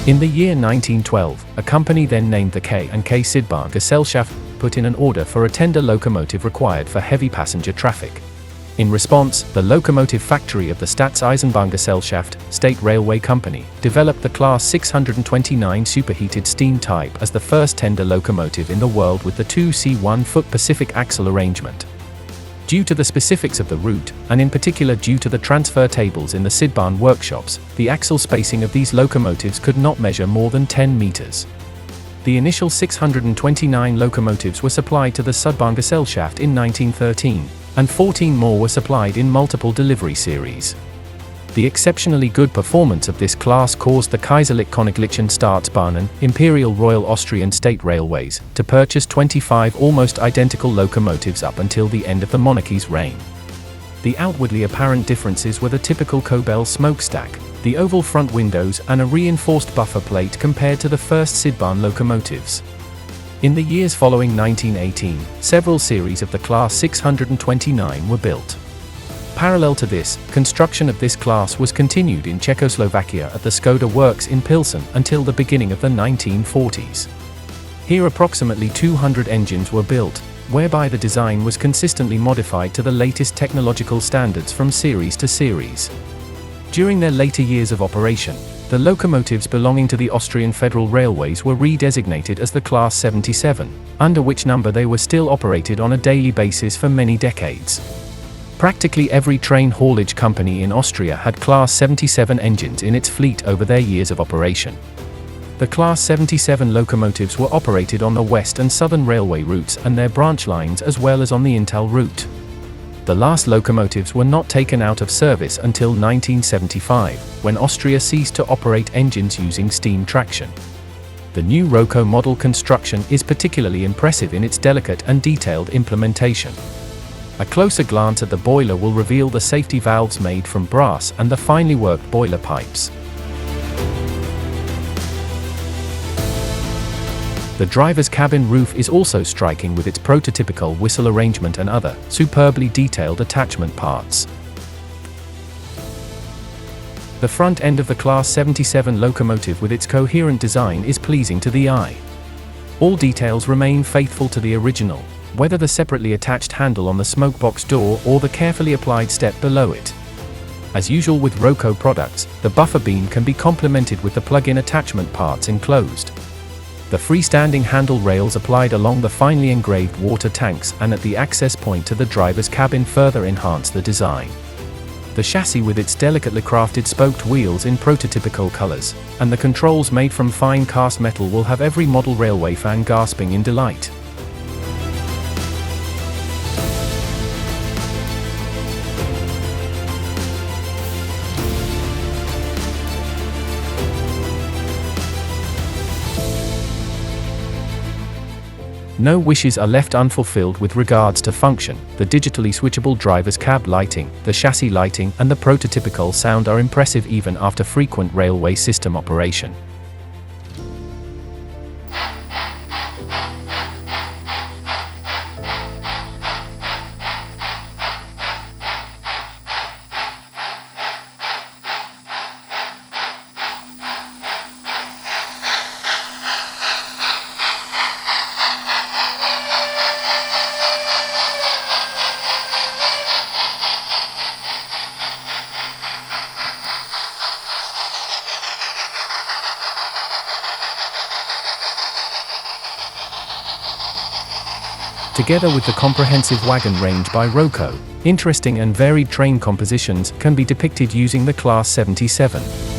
In the year 1912, a company then named the K&K Sidbahn-Gesellschaft put in an order for a tender locomotive required for heavy passenger traffic. In response, the locomotive factory of the Staatseisenbahngesellschaft, State Railway Company, developed the Class 629 superheated steam type as the first tender locomotive in the world with the 2C1-foot Pacific axle arrangement. Due to the specifics of the route, and in particular due to the transfer tables in the Sidbahn workshops, the axle spacing of these locomotives could not measure more than 10 meters. The initial 629 locomotives were supplied to the Sidbahn-Gesellschaft in 1913, and 14 more were supplied in multiple delivery series. The exceptionally good performance of this class caused the Kaiserlich Königlichen Staatsbahnen, Imperial Royal Austrian State Railways, to purchase 25 almost identical locomotives up until the end of the monarchy's reign. The outwardly apparent differences were the typical Kobel smokestack, the oval front windows and a reinforced buffer plate compared to the first Sidbahn locomotives. In the years following 1918, several series of the Class 629 were built. Parallel to this, construction of this class was continued in Czechoslovakia at the Škoda works in Pilsen until the beginning of the 1940s. Here approximately 200 engines were built, whereby the design was consistently modified to the latest technological standards from series to series. During their later years of operation, the locomotives belonging to the Austrian Federal Railways were redesignated as the Class 77, under which number they were still operated on a daily basis for many decades. Practically every train haulage company in Austria had Class 77 engines in its fleet over their years of operation. The Class 77 locomotives were operated on the West and Southern Railway routes and their branch lines as well as on the Intal route. The last locomotives were not taken out of service until 1975, when Austria ceased to operate engines using steam traction. The new Roco model construction is particularly impressive in its delicate and detailed implementation. A closer glance at the boiler will reveal the safety valves made from brass and the finely worked boiler pipes. The driver's cabin roof is also striking with its prototypical whistle arrangement and other, superbly detailed attachment parts. The front end of the Class 77 locomotive with its coherent design is pleasing to the eye. All details remain faithful to the original, whether the separately attached handle on the smokebox door or the carefully applied step below it. As usual with Roco products, the buffer beam can be complemented with the plug-in attachment parts enclosed. The freestanding handle rails applied along the finely engraved water tanks and at the access point to the driver's cabin further enhance the design. The chassis with its delicately crafted spoked wheels in prototypical colors, and the controls made from fine cast metal will have every model railway fan gasping in delight. No wishes are left unfulfilled with regards to function. The digitally switchable driver's cab lighting, the chassis lighting, and the prototypical sound are impressive even after frequent railway system operation. Together with the comprehensive wagon range by Roco, interesting and varied train compositions can be depicted using the Class 77.